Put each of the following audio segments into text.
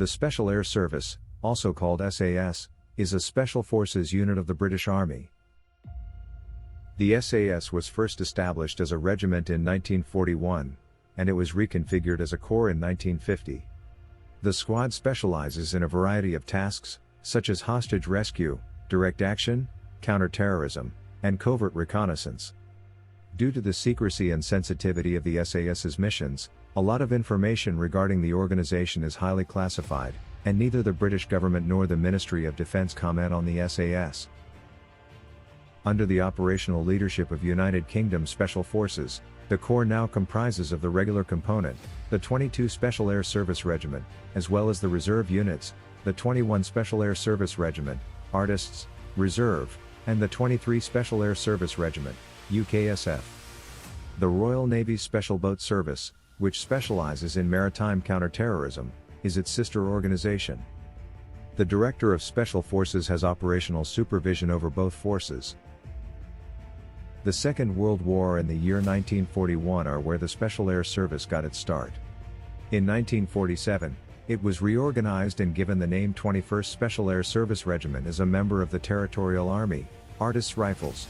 The Special Air Service, also called SAS, is a special forces unit of the British Army. The SAS was first established as a regiment in 1941, and it was reconfigured as a corps in 1950. The squad specializes in a variety of tasks, such as hostage rescue, direct action, counter-terrorism, and covert reconnaissance. Due to the secrecy and sensitivity of the SAS's missions, a lot of information regarding the organization is highly classified, and neither the British government nor the Ministry of Defence comment on the SAS. Under the operational leadership of United Kingdom Special Forces, the Corps now comprises of the regular component, the 22 Special Air Service Regiment, as well as the reserve units, the 21 Special Air Service Regiment, Artists, Reserve, and the 23 Special Air Service Regiment, UKSF. The Royal Navy's Special Boat Service, which specializes in maritime counter-terrorism, is its sister organization. The Director of Special Forces has operational supervision over both forces. The Second World War and the year 1941 are where the Special Air Service got its start. In 1947, it was reorganized and given the name 21st Special Air Service Regiment as a member of the Territorial Army, Artists Rifles.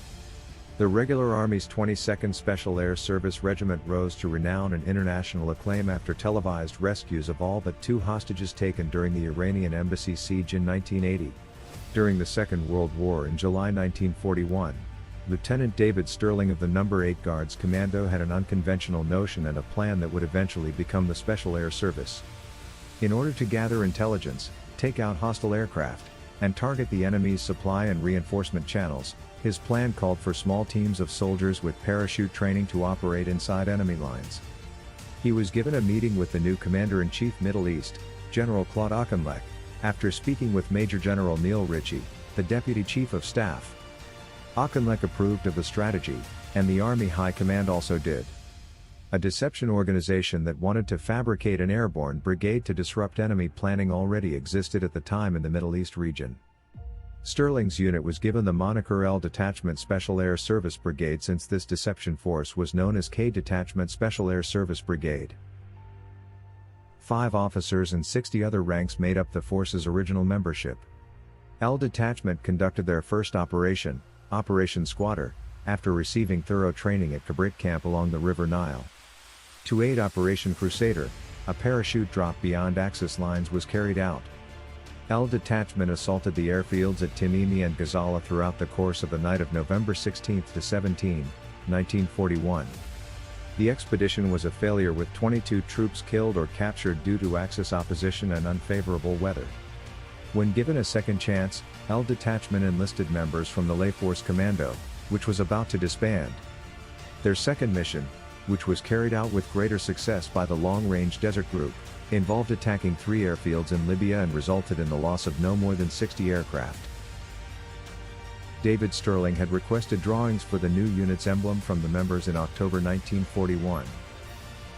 The regular Army's 22nd Special Air Service Regiment rose to renown and international acclaim after televised rescues of all but 2 hostages taken during the Iranian embassy siege in 1980. During the Second World War in July 1941, Lieutenant David Sterling of the No. 8 Guards Commando had an unconventional notion and a plan that would eventually become the Special Air Service. In order to gather intelligence, take out hostile aircraft, and target the enemy's supply and reinforcement channels, his plan called for small teams of soldiers with parachute training to operate inside enemy lines. He was given a meeting with the new Commander-in-Chief Middle East, General Claude Auchinleck, after speaking with Major General Neil Ritchie, the Deputy Chief of Staff. Auchinleck approved of the strategy, and the Army High Command also did. A deception organization that wanted to fabricate an airborne brigade to disrupt enemy planning already existed at the time in the Middle East region. Sterling's unit was given the moniker L Detachment Special Air Service Brigade since this deception force was known as K Detachment Special Air Service Brigade. 5 officers and 60 other ranks made up the force's original membership. L Detachment conducted their first operation, Operation Squatter, after receiving thorough training at Kabrit Camp along the River Nile. To aid Operation Crusader, a parachute drop beyond Axis lines was carried out. L Detachment assaulted the airfields at Timimi and Gazala throughout the course of the night of November 16 to 17, 1941. The expedition was a failure with 22 troops killed or captured due to Axis opposition and unfavorable weather. When given a second chance, L Detachment enlisted members from the Les Forces Commando, which was about to disband. Their second mission, which was carried out with greater success by the Long Range Desert Group, involved attacking 3 airfields in Libya and resulted in the loss of no more than 60 aircraft. David Sterling had requested drawings for the new unit's emblem from the members in October 1941.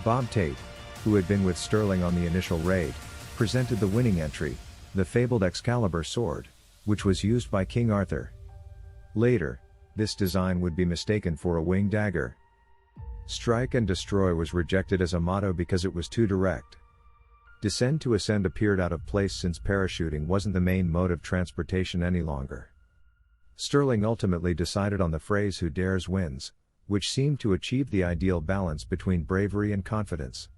Bob Tate, who had been with Sterling on the initial raid, presented the winning entry, the fabled Excalibur sword, which was used by King Arthur. Later, this design would be mistaken for a winged dagger. Strike and destroy was rejected as a motto because it was too direct. Descend to ascend appeared out of place since parachuting wasn't the main mode of transportation any longer. Sterling ultimately decided on the phrase "Who dares wins," which seemed to achieve the ideal balance between bravery and confidence.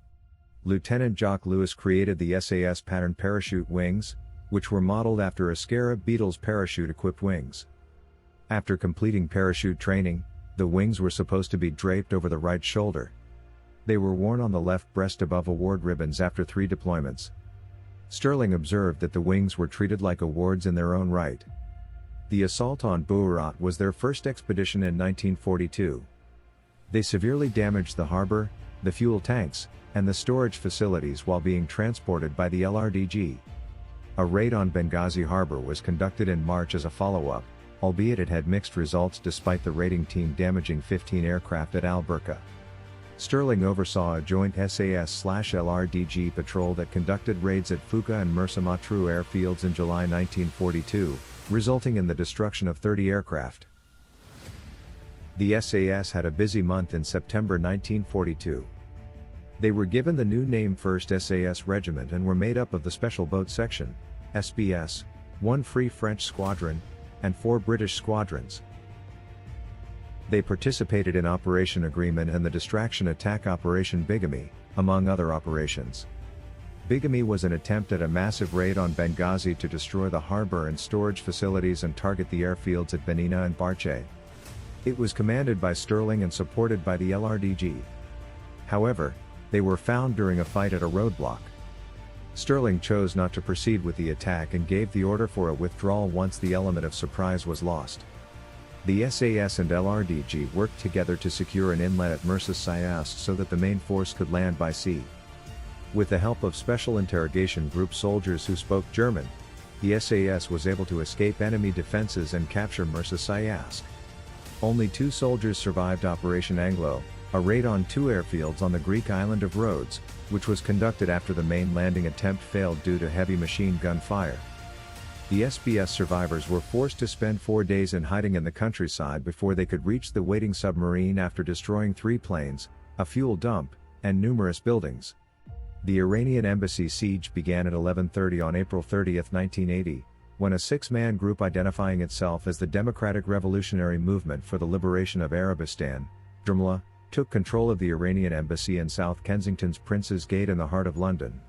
Lieutenant Jock Lewis created the SAS pattern parachute wings, which were modeled after a Scarab Beetle's parachute-equipped wings. After completing parachute training, the wings were supposed to be draped over the right shoulder. They were worn on the left breast above award ribbons after 3 deployments. Sterling observed that the wings were treated like awards in their own right. The assault on Buerat was their first expedition in 1942. They severely damaged the harbor, the fuel tanks, and the storage facilities while being transported by the LRDG. A raid on Benghazi harbor was conducted in March as a follow-up, albeit it had mixed results despite the raiding team damaging 15 aircraft at Al-Burqa. Sterling oversaw a joint SAS/LRDG patrol that conducted raids at Fuka and Mersa Matruh airfields in July 1942, resulting in the destruction of 30 aircraft. The SAS had a busy month in September 1942. They were given the new name 1st SAS Regiment and were made up of the Special Boat Section, SBS, 1 Free French Squadron, and 4 British squadrons. They participated in Operation Agreement and the Distraction Attack Operation Bigamy, among other operations. Bigamy was an attempt at a massive raid on Benghazi to destroy the harbor and storage facilities and target the airfields at Benina and Barche. It was commanded by Sterling and supported by the LRDG. However, they were found during a fight at a roadblock. Sterling chose not to proceed with the attack and gave the order for a withdrawal once the element of surprise was lost. The SAS and LRDG worked together to secure an inlet at Mersa Sayas so that the main force could land by sea. With the help of Special Interrogation Group soldiers who spoke German, the SAS was able to escape enemy defenses and capture Mersa Sayas. Only 2 soldiers survived Operation Anglo, a raid on 2 airfields on the Greek island of Rhodes, which was conducted after the main landing attempt failed due to heavy machine gun fire. The SBS survivors were forced to spend 4 days in hiding in the countryside before they could reach the waiting submarine after destroying 3 planes, a fuel dump, and numerous buildings. The Iranian embassy siege began at 11:30 on April 30, 1980, when a 6-man group identifying itself as the Democratic Revolutionary Movement for the Liberation of Arabistan, DRMLA, took control of the Iranian embassy in South Kensington's Prince's Gate in the heart of London.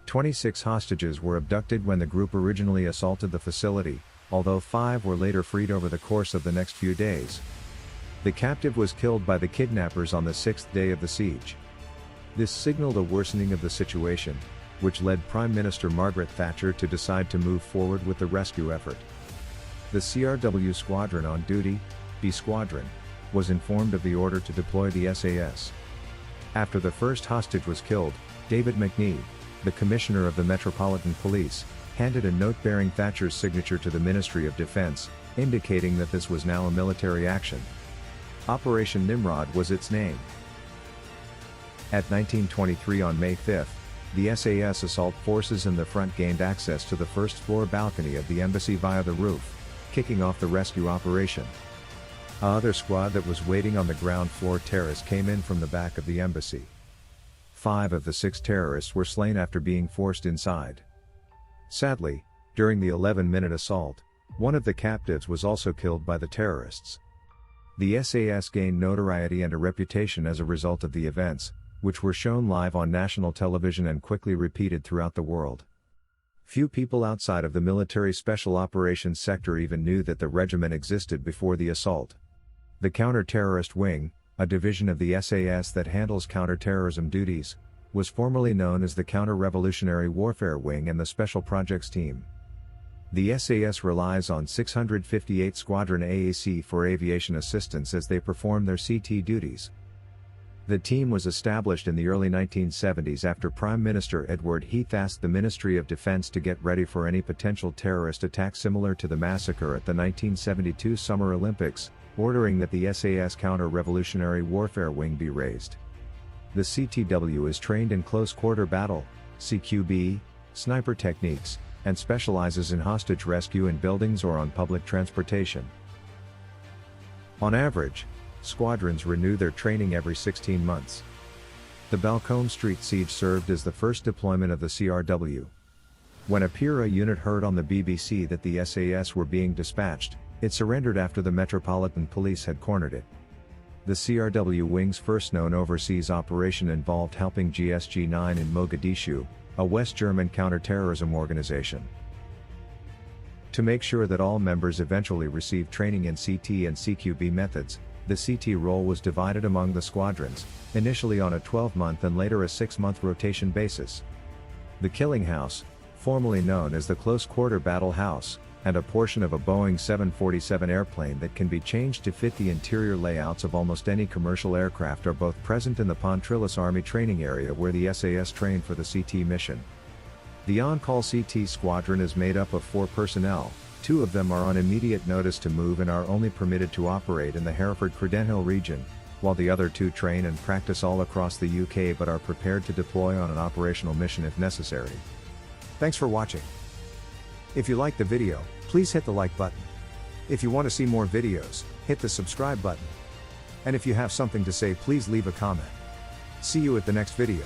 26 hostages were abducted when the group originally assaulted the facility, although 5 were later freed over the course of the next few days. The captive was killed by the kidnappers on the 6th day of the siege. This signaled a worsening of the situation, which led Prime Minister Margaret Thatcher to decide to move forward with the rescue effort. The CRW squadron on duty, B Squadron, was informed of the order to deploy the SAS. After the first hostage was killed, David McNee, the Commissioner of the Metropolitan Police, handed a note bearing Thatcher's signature to the Ministry of Defense, indicating that this was now a military action. Operation Nimrod was its name. At 1923 on May 5, the SAS assault forces in the front gained access to the first-floor balcony of the embassy via the roof, kicking off the rescue operation. Another squad that was waiting on the ground floor terrace came in from the back of the embassy. 5 of the 6 terrorists were slain after being forced inside. Sadly, during the 11-minute assault, one of the captives was also killed by the terrorists. The SAS gained notoriety and a reputation as a result of the events, which were shown live on national television and quickly repeated throughout the world. Few people outside of the military special operations sector even knew that the regiment existed before the assault. The Counter-Terrorist Wing, a division of the SAS that handles counter-terrorism duties, was formerly known as the Counter-Revolutionary Warfare Wing and the Special Projects Team. The SAS relies on 658 Squadron AAC for aviation assistance as they perform their CT duties. The team was established in the early 1970s after Prime Minister Edward Heath asked the Ministry of Defense to get ready for any potential terrorist attack similar to the massacre at the 1972 Summer Olympics, ordering that the SAS Counter-Revolutionary Warfare Wing be raised. The CTW is trained in close-quarter battle, CQB, sniper techniques, and specializes in hostage rescue in buildings or on public transportation. On average, squadrons renew their training every 16 months. The Balcombe Street siege served as the first deployment of the CRW. When a Pira unit heard on the BBC that the SAS were being dispatched, it surrendered after the Metropolitan Police had cornered it. The CRW wing's first known overseas operation involved helping GSG-9 in Mogadishu, a West German counter-terrorism organization. To make sure that all members eventually received training in CT and CQB methods, the CT role was divided among the squadrons, initially on a 12-month and later a 6-month rotation basis. The Killing House, formerly known as the Close Quarter Battle House, and a portion of a Boeing 747 airplane that can be changed to fit the interior layouts of almost any commercial aircraft are both present in the Pontrilas Army training area where the SAS trained for the CT mission. The on-call CT squadron is made up of 4 personnel. 2 of them are on immediate notice to move and are only permitted to operate in the Hereford-Credenhill region, while the other 2 train and practice all across the UK but are prepared to deploy on an operational mission if necessary. Thanks for watching. If you liked the video, please hit the like button. If you want to see more videos, hit the subscribe button. And if you have something to say, please leave a comment. See you at the next video.